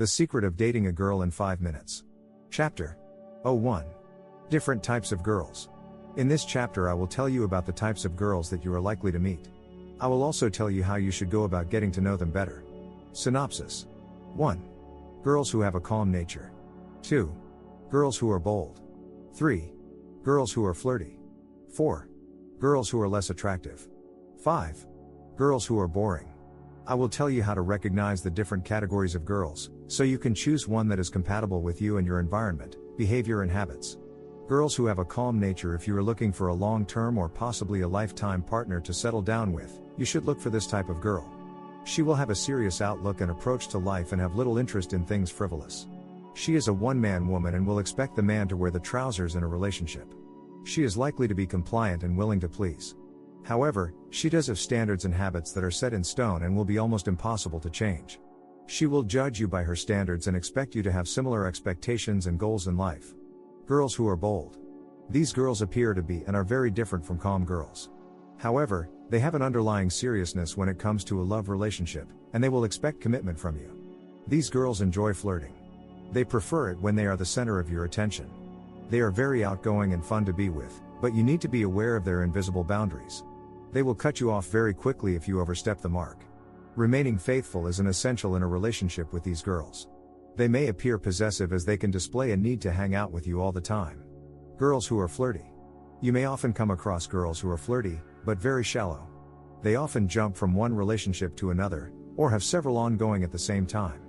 The Secret of Dating a Girl in 5 Minutes. Chapter 01. Different Types of Girls. In this chapter I will tell you about the types of girls that you are likely to meet. I will also tell you how you should go about getting to know them better. Synopsis. 1. Girls who have a calm nature. 2. Girls who are bold. 3. Girls who are flirty. 4. Girls who are less attractive. 5. Girls who are boring. I will tell you how to recognize the different categories of girls, so you can choose one that is compatible with you and your environment, behavior and habits. Girls who have a calm nature. If you are looking for a long-term or possibly a lifetime partner to settle down with, you should look for this type of girl. She will have a serious outlook and approach to life and have little interest in things frivolous. She is a one-man woman and will expect the man to wear the trousers in a relationship. She is likely to be compliant and willing to please. However, she does have standards and habits that are set in stone and will be almost impossible to change. She will judge you by her standards and expect you to have similar expectations and goals in life. Girls who are bold. These girls appear to be and are very different from calm girls. However, they have an underlying seriousness when it comes to a love relationship, and they will expect commitment from you. These girls enjoy flirting. They prefer it when they are the center of your attention. They are very outgoing and fun to be with, but you need to be aware of their invisible boundaries. They will cut you off very quickly if you overstep the mark. Remaining faithful is an essential in a relationship with these girls. They may appear possessive as they can display a need to hang out with you all the time. Girls who are flirty. You may often come across girls who are flirty, but very shallow. They often jump from one relationship to another, or have several ongoing at the same time.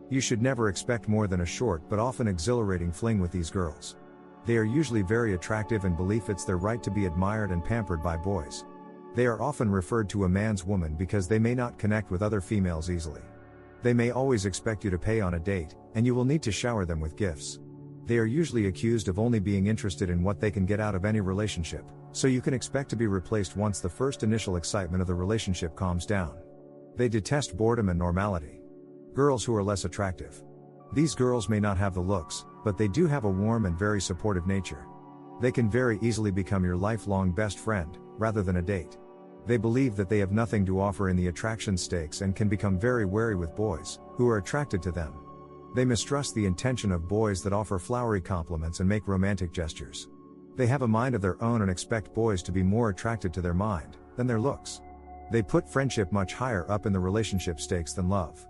You should never expect more than a short but often exhilarating fling with these girls. They are usually very attractive and believe it's their right to be admired and pampered by boys. They are often referred to a man's woman because they may not connect with other females easily. They may always expect you to pay on a date, and you will need to shower them with gifts. They are usually accused of only being interested in what they can get out of any relationship, so you can expect to be replaced once the first initial excitement of the relationship calms down. They detest boredom and normality. Girls who are less attractive. These girls may not have the looks, but they do have a warm and very supportive nature. They can very easily become your lifelong best friend, rather than a date. They believe that they have nothing to offer in the attraction stakes and can become very wary with boys who are attracted to them. They mistrust the intention of boys that offer flowery compliments and make romantic gestures. They have a mind of their own and expect boys to be more attracted to their mind than their looks. They put friendship much higher up in the relationship stakes than love.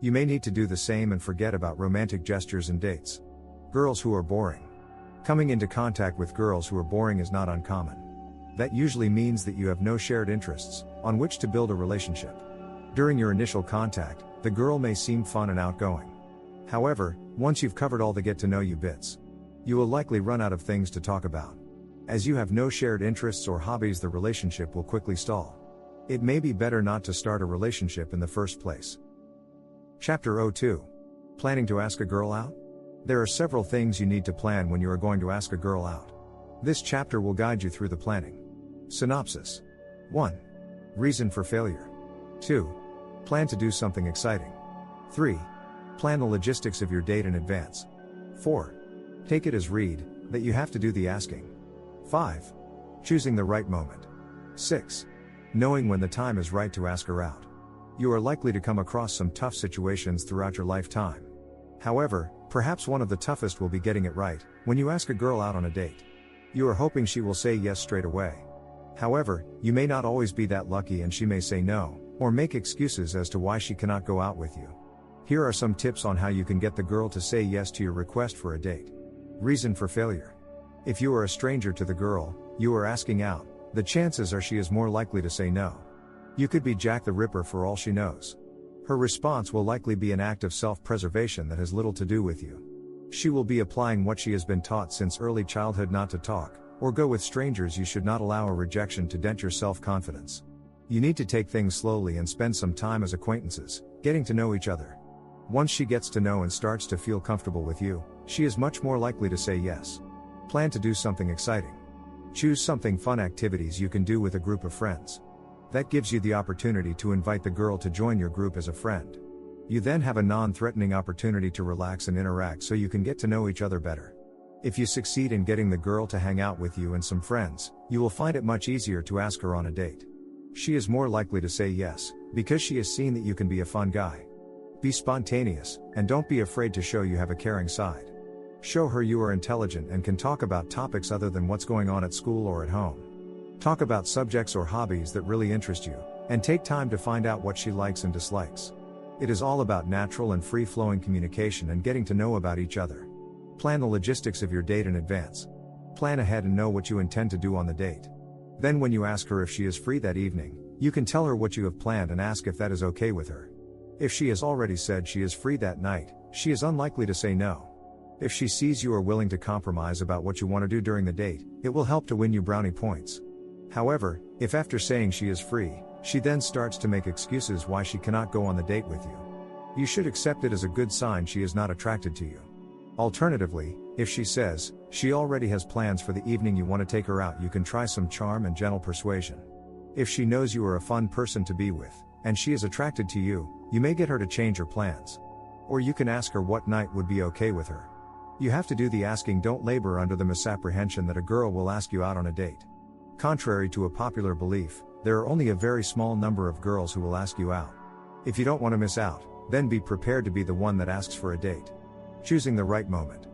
You may need to do the same and forget about romantic gestures and dates. Girls who are boring. Coming into contact with girls who are boring is not uncommon. That usually means that you have no shared interests on which to build a relationship. During your initial contact, the girl may seem fun and outgoing. However, once you've covered all the get-to-know-you bits, you will likely run out of things to talk about. As you have no shared interests or hobbies, the relationship will quickly stall. It may be better not to start a relationship in the first place. Chapter 02. Planning to ask a girl out? There are several things you need to plan when you are going to ask a girl out. This chapter will guide you through the planning. Synopsis. 1. Reason for failure. 2. Plan to do something exciting. 3. Plan the logistics of your date in advance. 4. Take it as read that you have to do the asking. 5. Choosing the right moment. 6. Knowing when the time is right to ask her out. You are likely to come across some tough situations throughout your lifetime. However, perhaps one of the toughest will be getting it right when you ask a girl out on a date. You are hoping she will say yes straight away. However, you may not always be that lucky and she may say no, or make excuses as to why she cannot go out with you. Here are some tips on how you can get the girl to say yes to your request for a date. Reason for failure. If you are a stranger to the girl you are asking out, the chances are she is more likely to say no. You could be Jack the Ripper for all she knows. Her response will likely be an act of self-preservation that has little to do with you. She will be applying what she has been taught since early childhood not to talk or go with strangers. You should not allow a rejection to dent your self-confidence. You need to take things slowly and spend some time as acquaintances, getting to know each other. Once she gets to know and starts to feel comfortable with you, she is much more likely to say yes. Plan to do something exciting. Choose something fun, activities you can do with a group of friends. That gives you the opportunity to invite the girl to join your group as a friend. You then have a non-threatening opportunity to relax and interact so you can get to know each other better. If you succeed in getting the girl to hang out with you and some friends, you will find it much easier to ask her on a date. She is more likely to say yes, because she has seen that you can be a fun guy. Be spontaneous, and don't be afraid to show you have a caring side. Show her you are intelligent and can talk about topics other than what's going on at school or at home. Talk about subjects or hobbies that really interest you, and take time to find out what she likes and dislikes. It is all about natural and free-flowing communication and getting to know about each other. Plan the logistics of your date in advance. Plan ahead and know what you intend to do on the date. Then when you ask her if she is free that evening, you can tell her what you have planned and ask if that is okay with her. If she has already said she is free that night, she is unlikely to say no. If she sees you are willing to compromise about what you want to do during the date, it will help to win you brownie points. However, if after saying she is free, she then starts to make excuses why she cannot go on the date with you, you should accept it as a good sign she is not attracted to you. Alternatively, if she says she already has plans for the evening you want to take her out, you can try some charm and gentle persuasion. If she knows you are a fun person to be with, and she is attracted to you, you may get her to change her plans. Or you can ask her what night would be okay with her. You have to do the asking. Don't labor under the misapprehension that a girl will ask you out on a date. Contrary to a popular belief, there are only a very small number of girls who will ask you out. If you don't want to miss out, then be prepared to be the one that asks for a date. Choosing the right moment.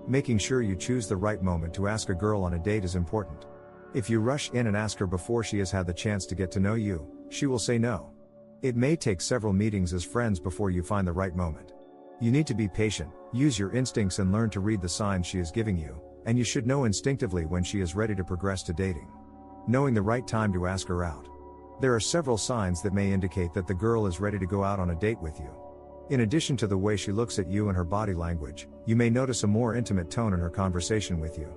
Making sure you choose the right moment to ask a girl on a date is important. If you rush in and ask her before she has had the chance to get to know you, she will say no. It may take several meetings as friends before you find the right moment. You need to be patient, use your instincts and learn to read the signs she is giving you, and you should know instinctively when she is ready to progress to dating. Knowing the right time to ask her out. There are several signs that may indicate that the girl is ready to go out on a date with you. In addition to the way she looks at you and her body language, you may notice a more intimate tone in her conversation with you.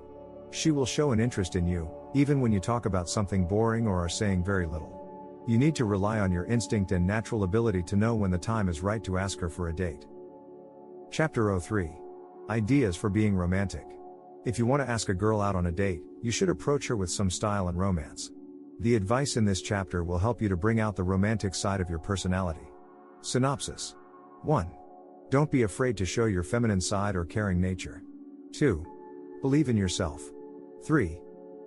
She will show an interest in you, even when you talk about something boring or are saying very little. You need to rely on your instinct and natural ability to know when the time is right to ask her for a date. Chapter 03. Ideas for being romantic. If you want to ask a girl out on a date, you should approach her with some style and romance. The advice in this chapter will help you to bring out the romantic side of your personality. Synopsis. 1. Don't be afraid to show your feminine side or caring nature. 2. Believe in yourself. 3.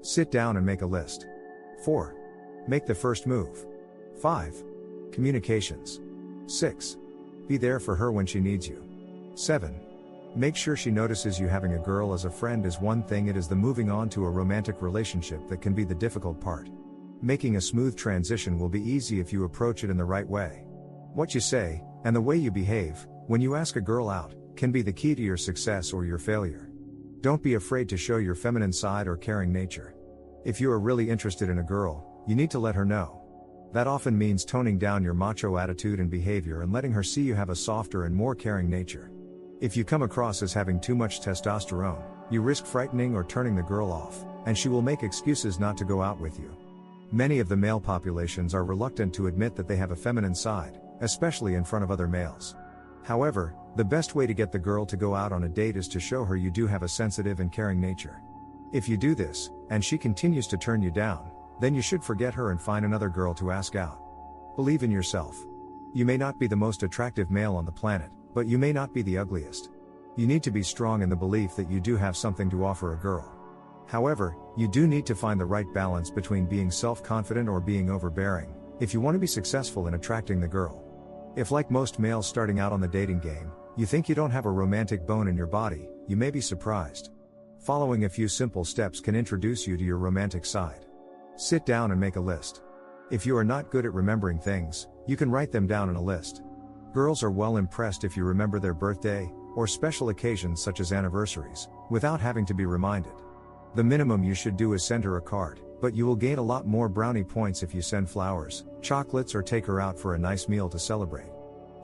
Sit down and make a list. 4. Make the first move. 5. Communications. 6. Be there for her when she needs you. 7. Make sure she notices you. Having a girl as a friend is one thing, it is the moving on to a romantic relationship that can be the difficult part. Making a smooth transition will be easy if you approach it in the right way. What you say, and the way you behave, when you ask a girl out, can be the key to your success or your failure. Don't be afraid to show your feminine side or caring nature. If you are really interested in a girl, you need to let her know. That often means toning down your macho attitude and behavior and letting her see you have a softer and more caring nature. If you come across as having too much testosterone, you risk frightening or turning the girl off, and she will make excuses not to go out with you. Many of the male populations are reluctant to admit that they have a feminine side, especially in front of other males. However, the best way to get the girl to go out on a date is to show her you do have a sensitive and caring nature. If you do this, and she continues to turn you down, then you should forget her and find another girl to ask out. Believe in yourself. You may not be the most attractive male on the planet, but you may not be the ugliest. You need to be strong in the belief that you do have something to offer a girl. However, you do need to find the right balance between being self-confident or being overbearing, if you want to be successful in attracting the girl. If, like most males starting out on the dating game, you think you don't have a romantic bone in your body, you may be surprised. Following a few simple steps can introduce you to your romantic side. Sit down and make a list. If you are not good at remembering things, you can write them down in a list. Girls are well impressed if you remember their birthday, or special occasions such as anniversaries, without having to be reminded. The minimum you should do is send her a card, but you will gain a lot more brownie points if you send flowers, chocolates, or take her out for a nice meal to celebrate.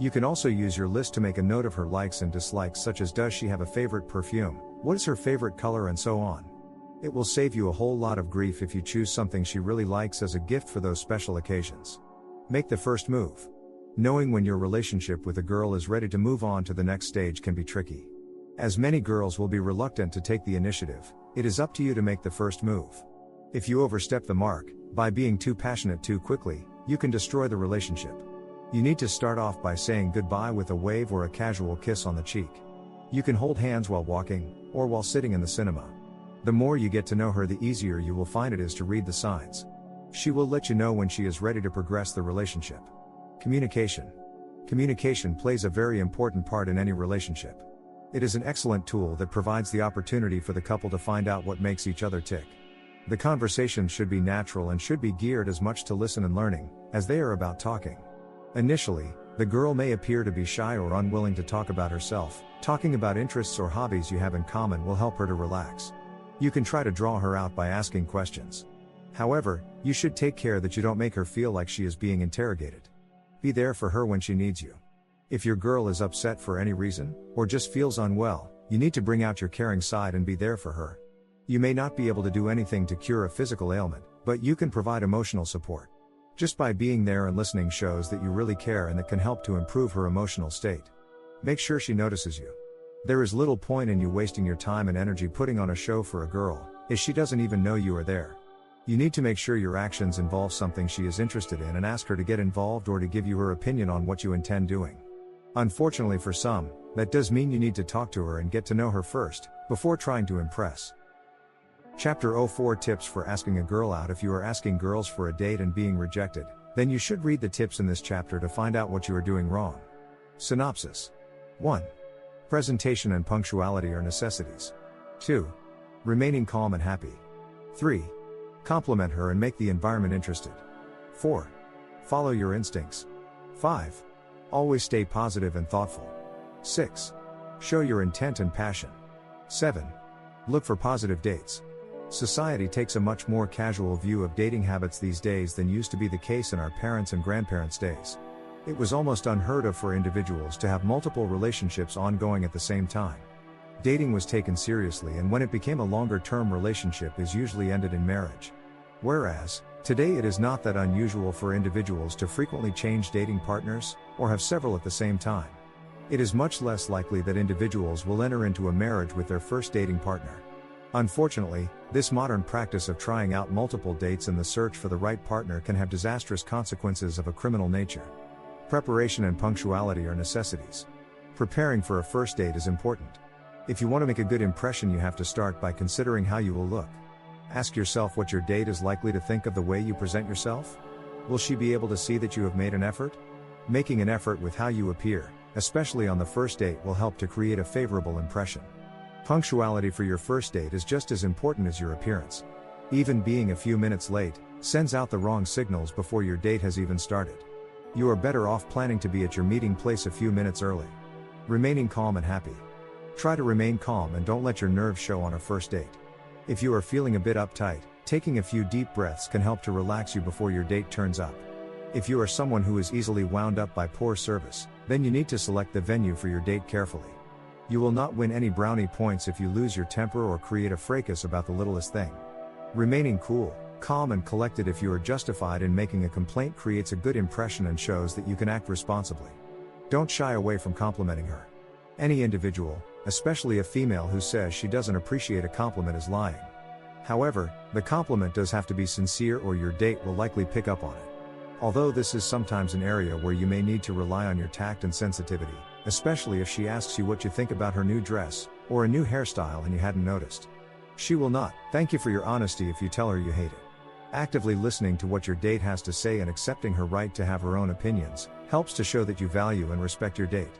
You can also use your list to make a note of her likes and dislikes, such as does she have a favorite perfume, what is her favorite color, and so on. It will save you a whole lot of grief if you choose something she really likes as a gift for those special occasions. Make the first move. Knowing when your relationship with a girl is ready to move on to the next stage can be tricky. As many girls will be reluctant to take the initiative, it is up to you to make the first move. If you overstep the mark, by being too passionate too quickly, you can destroy the relationship. You need to start off by saying goodbye with a wave or a casual kiss on the cheek. You can hold hands while walking, or while sitting in the cinema. The more you get to know her, the easier you will find it is to read the signs. She will let you know when she is ready to progress the relationship. Communication. Communication plays a very important part in any relationship. It is an excellent tool that provides the opportunity for the couple to find out what makes each other tick. The conversations should be natural and should be geared as much to listen and learning, as they are about talking. Initially, the girl may appear to be shy or unwilling to talk about herself. Talking about interests or hobbies you have in common will help her to relax. You can try to draw her out by asking questions. However, you should take care that you don't make her feel like she is being interrogated. Be there for her when she needs you. If your girl is upset for any reason, or just feels unwell, you need to bring out your caring side and be there for her. You may not be able to do anything to cure a physical ailment, but you can provide emotional support. Just by being there and listening shows that you really care and that can help to improve her emotional state. Make sure she notices you. There is little point in you wasting your time and energy putting on a show for a girl, if she doesn't even know you are there. You need to make sure your actions involve something she is interested in and ask her to get involved or to give you her opinion on what you intend doing. Unfortunately for some, that does mean you need to talk to her and get to know her first, before trying to impress. Chapter 04 Tips for asking a girl out. If you are asking girls for a date and being rejected, then you should read the tips in this chapter to find out what you are doing wrong. Synopsis. 1. Presentation and punctuality are necessities. 2. Remaining calm and happy. 3. Compliment her and make the environment interested. 4. Follow your instincts. 5. Always stay positive and thoughtful. 6. Show your intent and passion. 7. Look for positive dates. Society takes a much more casual view of dating habits these days than used to be the case in our parents' and grandparents' days. It was almost unheard of for individuals to have multiple relationships ongoing at the same time. Dating was taken seriously, and when it became a longer-term relationship is usually ended in marriage. Whereas, today it is not that unusual for individuals to frequently change dating partners, or have several at the same time. It is much less likely that individuals will enter into a marriage with their first dating partner. Unfortunately, this modern practice of trying out multiple dates in the search for the right partner can have disastrous consequences of a criminal nature. Preparation and punctuality are necessities. Preparing for a first date is important. If you want to make a good impression, you have to start by considering how you will look. Ask yourself what your date is likely to think of the way you present yourself. Will she be able to see that you have made an effort? Making an effort with how you appear, especially on the first date, will help to create a favorable impression. Punctuality for your first date is just as important as your appearance. Even being a few minutes late sends out the wrong signals before your date has even started. You are better off planning to be at your meeting place a few minutes early. Remaining calm and happy. Try to remain calm and don't let your nerves show on a first date. If you are feeling a bit uptight, taking a few deep breaths can help to relax you before your date turns up. If you are someone who is easily wound up by poor service, then you need to select the venue for your date carefully. You will not win any brownie points if you lose your temper or create a fracas about the littlest thing. Remaining cool, calm and collected if you are justified in making a complaint creates a good impression and shows that you can act responsibly. Don't shy away from complimenting her. Any individual, especially a female who says she doesn't appreciate a compliment, is lying. However, the compliment does have to be sincere or your date will likely pick up on it. Although this is sometimes an area where you may need to rely on your tact and sensitivity, especially if she asks you what you think about her new dress, or a new hairstyle and you hadn't noticed. She will not thank you for your honesty if you tell her you hate it. Actively listening to what your date has to say and accepting her right to have her own opinions, helps to show that you value and respect your date.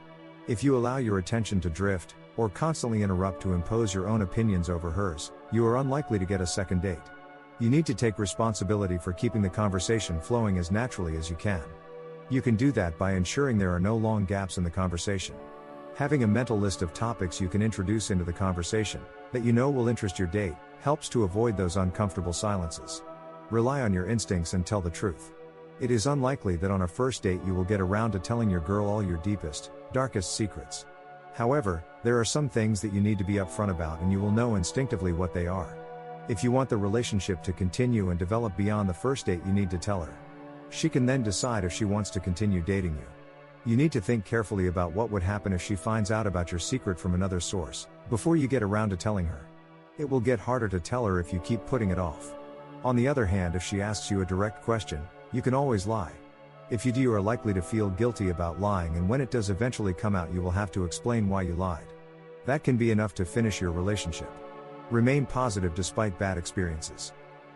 If you allow your attention to drift, or constantly interrupt to impose your own opinions over hers, you are unlikely to get a second date. You need to take responsibility for keeping the conversation flowing as naturally as you can. You can do that by ensuring there are no long gaps in the conversation. Having a mental list of topics you can introduce into the conversation, that you know will interest your date, helps to avoid those uncomfortable silences. Rely on your instincts and tell the truth. It is unlikely that on a first date you will get around to telling your girl all your deepest, darkest secrets. However, there are some things that you need to be upfront about and you will know instinctively what they are. If you want the relationship to continue and develop beyond the first date, you need to tell her. She can then decide if she wants to continue dating you. You need to think carefully about what would happen if she finds out about your secret from another source, before you get around to telling her. It will get harder to tell her if you keep putting it off. On the other hand, if she asks you a direct question, you can always lie. If you do, you are likely to feel guilty about lying, and when it does eventually come out, you will have to explain why you lied. That can be enough to finish your relationship. Remain positive despite bad experiences.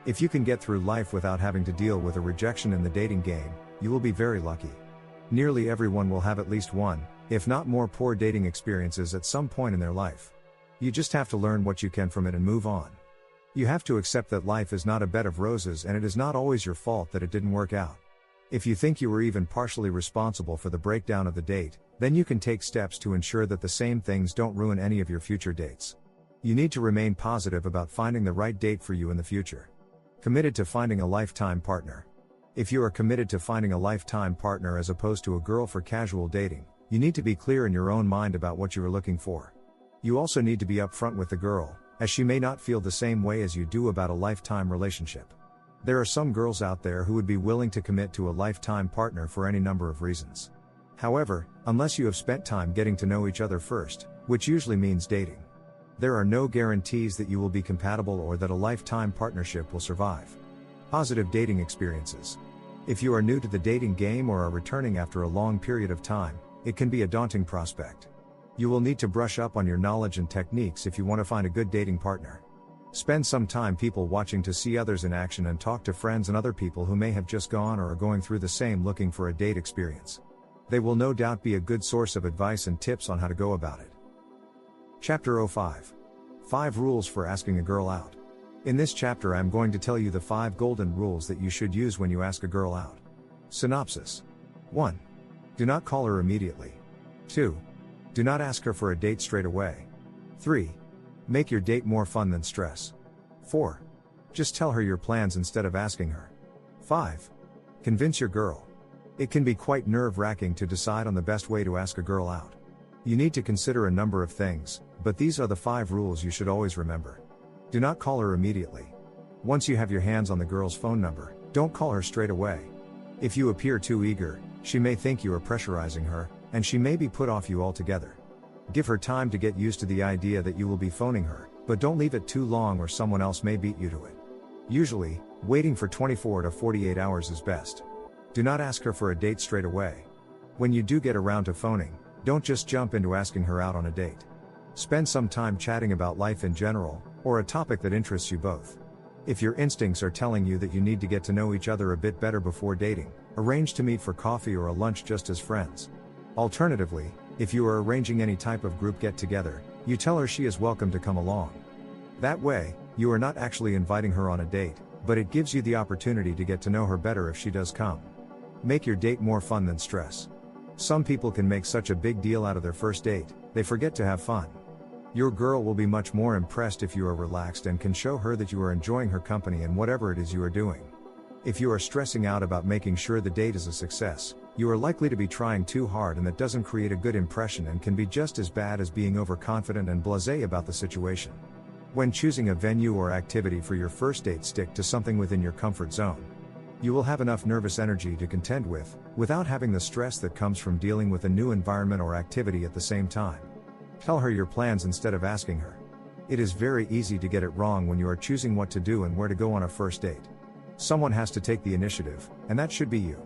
If you can get through life without having to deal with a rejection in the dating game, you will be very lucky. Nearly everyone will have at least one, if not more, poor dating experiences at some point in their life. You just have to learn what you can from it and move on. You have to accept that life is not a bed of roses and it is not always your fault that it didn't work out. If you think you were even partially responsible for the breakdown of the date, then you can take steps to ensure that the same things don't ruin any of your future dates. You need to remain positive about finding the right date for you in the future. Committed to finding a lifetime partner. If you are committed to finding a lifetime partner as opposed to a girl for casual dating, you need to be clear in your own mind about what you are looking for. You also need to be upfront with the girl, as she may not feel the same way as you do about a lifetime relationship. There are some girls out there who would be willing to commit to a lifetime partner for any number of reasons. However, unless you have spent time getting to know each other first, which usually means dating, there are no guarantees that you will be compatible or that a lifetime partnership will survive. Positive dating experiences. If you are new to the dating game or are returning after a long period of time, it can be a daunting prospect. You will need to brush up on your knowledge and techniques if you want to find a good dating partner. Spend some time people watching to see others in action and talk to friends and other people who may have just gone or are going through the same looking for a date experience. They will no doubt be a good source of advice and tips on how to go about it. Chapter 05. 5 Rules for Asking a Girl Out. In this chapter I am going to tell you the 5 golden rules that you should use when you ask a girl out. Synopsis. 1. Do not call her immediately. 2. Do not ask her for a date straight away. 3. Make your date more fun than stress. 4. Just tell her your plans instead of asking her. 5. Convince your girl. It can be quite nerve-wracking to decide on the best way to ask a girl out. You need to consider a number of things, but these are the 5 rules you should always remember. Do not call her immediately. Once you have your hands on the girl's phone number, don't call her straight away. If you appear too eager, she may think you are pressurizing her, and she may be put off you altogether. Give her time to get used to the idea that you will be phoning her, but don't leave it too long or someone else may beat you to it. Usually, waiting for 24 to 48 hours is best. Do not ask her for a date straight away. When you do get around to phoning, don't just jump into asking her out on a date. Spend some time chatting about life in general, or a topic that interests you both. If your instincts are telling you that you need to get to know each other a bit better before dating, arrange to meet for coffee or a lunch just as friends. Alternatively, if you are arranging any type of group get-together, you tell her she is welcome to come along. That way, you are not actually inviting her on a date, but it gives you the opportunity to get to know her better if she does come. Make your date more fun than stress. Some people can make such a big deal out of their first date, they forget to have fun. Your girl will be much more impressed if you are relaxed and can show her that you are enjoying her company and whatever it is you are doing. If you are stressing out about making sure the date is a success, you are likely to be trying too hard, and that doesn't create a good impression and can be just as bad as being overconfident and blasé about the situation. When choosing a venue or activity for your first date, stick to something within your comfort zone. You will have enough nervous energy to contend with, without having the stress that comes from dealing with a new environment or activity at the same time. Tell her your plans instead of asking her. It is very easy to get it wrong when you are choosing what to do and where to go on a first date. Someone has to take the initiative, and that should be you.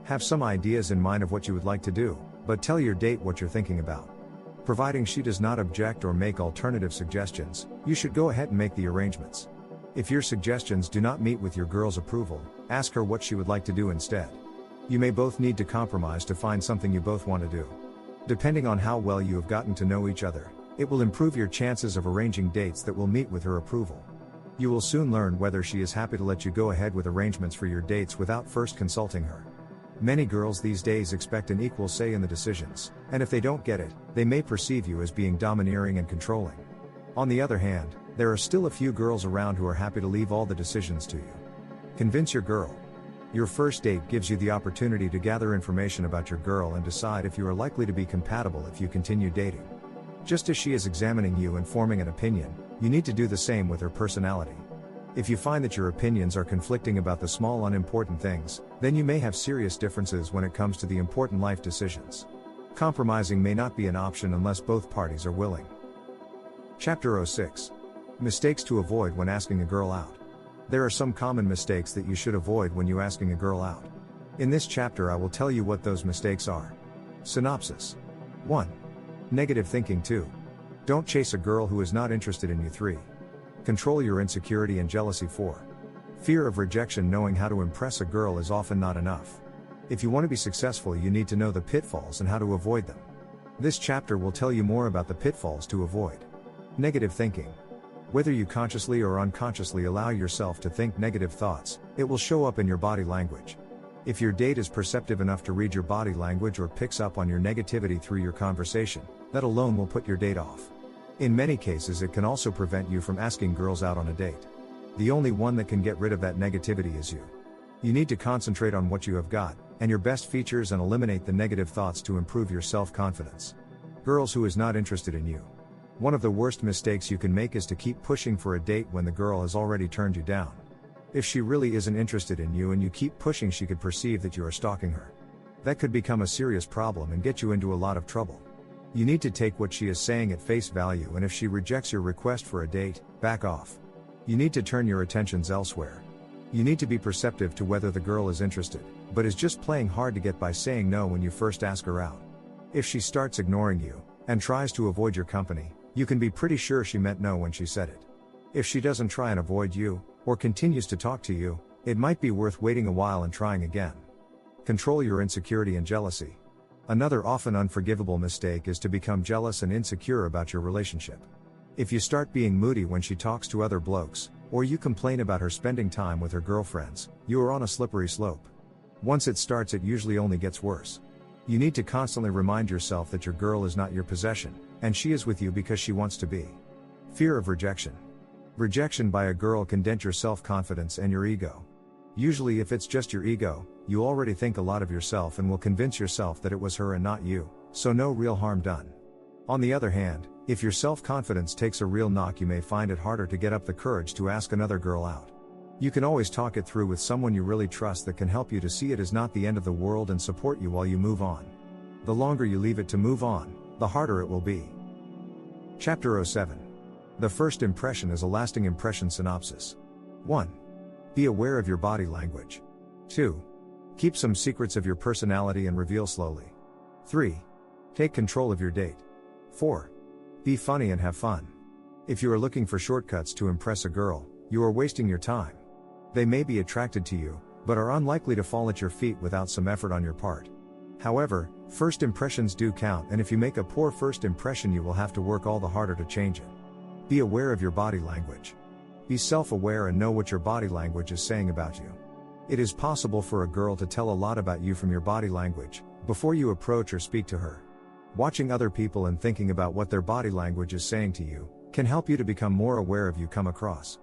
Have some ideas in mind of what you would like to do, but tell your date what you're thinking about. Providing she does not object or make alternative suggestions, you should go ahead and make the arrangements. If your suggestions do not meet with your girl's approval, ask her what she would like to do instead. You may both need to compromise to find something you both want to do. Depending on how well you have gotten to know each other, it will improve your chances of arranging dates that will meet with her approval. You will soon learn whether she is happy to let you go ahead with arrangements for your dates without first consulting her. Many girls these days expect an equal say in the decisions, and if they don't get it, they may perceive you as being domineering and controlling. On the other hand, there are still a few girls around who are happy to leave all the decisions to you. Convince your girl. Your first date gives you the opportunity to gather information about your girl and decide if you are likely to be compatible if you continue dating. Just as she is examining you and forming an opinion, you need to do the same with her personality. If you find that your opinions are conflicting about the small unimportant things, then you may have serious differences when it comes to the important life decisions. Compromising may not be an option unless both parties are willing. Chapter 06. Mistakes to avoid when asking a girl out. There are some common mistakes that you should avoid when you asking a girl out. In this chapter I will tell you what those mistakes are. Synopsis. 1. Negative thinking. 2. Don't chase a girl who is not interested in you. 3. Control your insecurity and jealousy. 4. Fear of rejection. Knowing how to impress a girl is often not enough. If you want to be successful, you need to know the pitfalls and how to avoid them. This chapter will tell you more about the pitfalls to avoid. Negative thinking. Whether you consciously or unconsciously allow yourself to think negative thoughts, it will show up in your body language. If your date is perceptive enough to read your body language or picks up on your negativity through your conversation, that alone will put your date off. In many cases, it can also prevent you from asking girls out on a date. The only one that can get rid of that negativity is you. You need to concentrate on what you have got, and your best features, and eliminate the negative thoughts to improve your self-confidence. Girls who is not interested in you. One of the worst mistakes you can make is to keep pushing for a date when the girl has already turned you down. If she really isn't interested in you and you keep pushing, she could perceive that you are stalking her. That could become a serious problem and get you into a lot of trouble. You need to take what she is saying at face value, and if she rejects your request for a date, back off. You need to turn your attentions elsewhere. You need to be perceptive to whether the girl is interested, but is just playing hard to get by saying no when you first ask her out. If she starts ignoring you, and tries to avoid your company, you can be pretty sure she meant no when she said it. If she doesn't try and avoid you, or continues to talk to you, it might be worth waiting a while and trying again. Control your insecurity and jealousy. Another often unforgivable mistake is to become jealous and insecure about your relationship. If you start being moody when she talks to other blokes, or you complain about her spending time with her girlfriends, you are on a slippery slope. Once it starts, it usually only gets worse. You need to constantly remind yourself that your girl is not your possession, and she is with you because she wants to be. Fear of rejection. Rejection by a girl can dent your self-confidence and your ego. Usually, if it's just your ego, you already think a lot of yourself and will convince yourself that it was her and not you, so no real harm done. On the other hand, if your self-confidence takes a real knock, you may find it harder to get up the courage to ask another girl out. You can always talk it through with someone you really trust that can help you to see it as not the end of the world and support you while you move on. The longer you leave it to move on, the harder it will be. Chapter 07. The first impression is a lasting impression. Synopsis. 1. Be aware of your body language. 2. Keep some secrets of your personality and reveal slowly. 3. Take control of your date. 4. Be funny and have fun. If you are looking for shortcuts to impress a girl, you are wasting your time. They may be attracted to you, but are unlikely to fall at your feet without some effort on your part. However, first impressions do count, and if you make a poor first impression, you will have to work all the harder to change it. Be aware of your body language. Be self-aware and know what your body language is saying about you. It is possible for a girl to tell a lot about you from your body language, before you approach or speak to her. Watching other people and thinking about what their body language is saying to you, can help you to become more aware of you come across.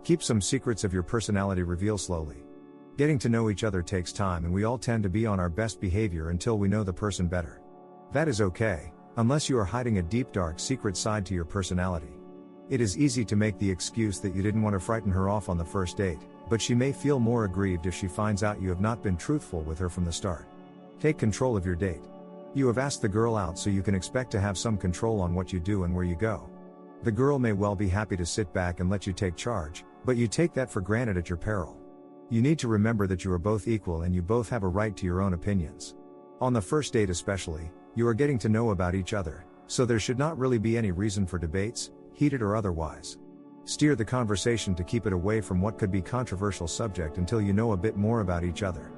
Keep some secrets of your personality. Reveal slowly. Getting to know each other takes time, and we all tend to be on our best behavior until we know the person better. That is okay, unless you are hiding a deep dark secret side to your personality. It is easy to make the excuse that you didn't want to frighten her off on the first date, but she may feel more aggrieved if she finds out you have not been truthful with her from the start. Take control of your date. You have asked the girl out, so you can expect to have some control on what you do and where you go. The girl may well be happy to sit back and let you take charge, but you take that for granted at your peril. You need to remember that you are both equal and you both have a right to your own opinions. On the first date especially, you are getting to know about each other, so there should not really be any reason for debates, heated or otherwise. Steer the conversation to keep it away from what could be controversial subject until you know a bit more about each other.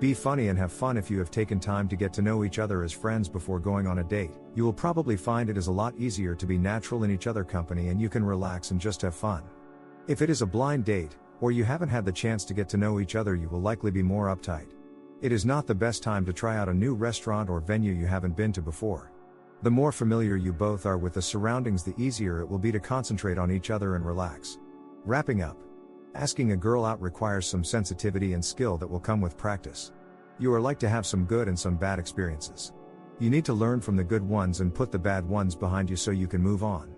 Be funny and have fun. If you have taken time to get to know each other as friends before going on a date, you will probably find it is a lot easier to be natural in each other's company and you can relax and just have fun. If it is a blind date, or you haven't had the chance to get to know each other, you will likely be more uptight. It is not the best time to try out a new restaurant or venue you haven't been to before. The more familiar you both are with the surroundings, the easier it will be to concentrate on each other and relax. Wrapping up. Asking a girl out requires some sensitivity and skill that will come with practice. You are like to have some good and some bad experiences. You need to learn from the good ones and put the bad ones behind you so you can move on.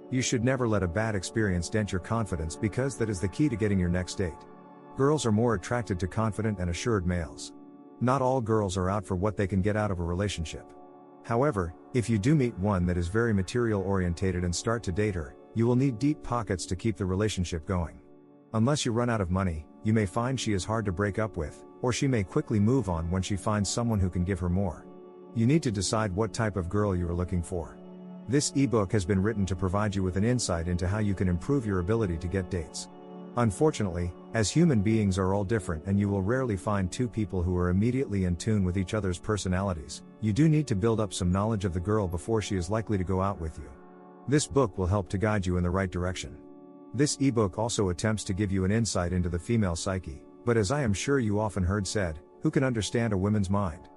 You should never let a bad experience dent your confidence, because that is the key to getting your next date. Girls are more attracted to confident and assured males. Not all girls are out for what they can get out of a relationship. However, if you do meet one that is very material orientated and start to date her, you will need deep pockets to keep the relationship going. Unless you run out of money, you may find she is hard to break up with, or she may quickly move on when she finds someone who can give her more. You need to decide what type of girl you are looking for. This ebook has been written to provide you with an insight into how you can improve your ability to get dates. Unfortunately, as human beings are all different and you will rarely find two people who are immediately in tune with each other's personalities, you do need to build up some knowledge of the girl before she is likely to go out with you. This book will help to guide you in the right direction. This ebook also attempts to give you an insight into the female psyche, but as I am sure you often heard said, who can understand a woman's mind?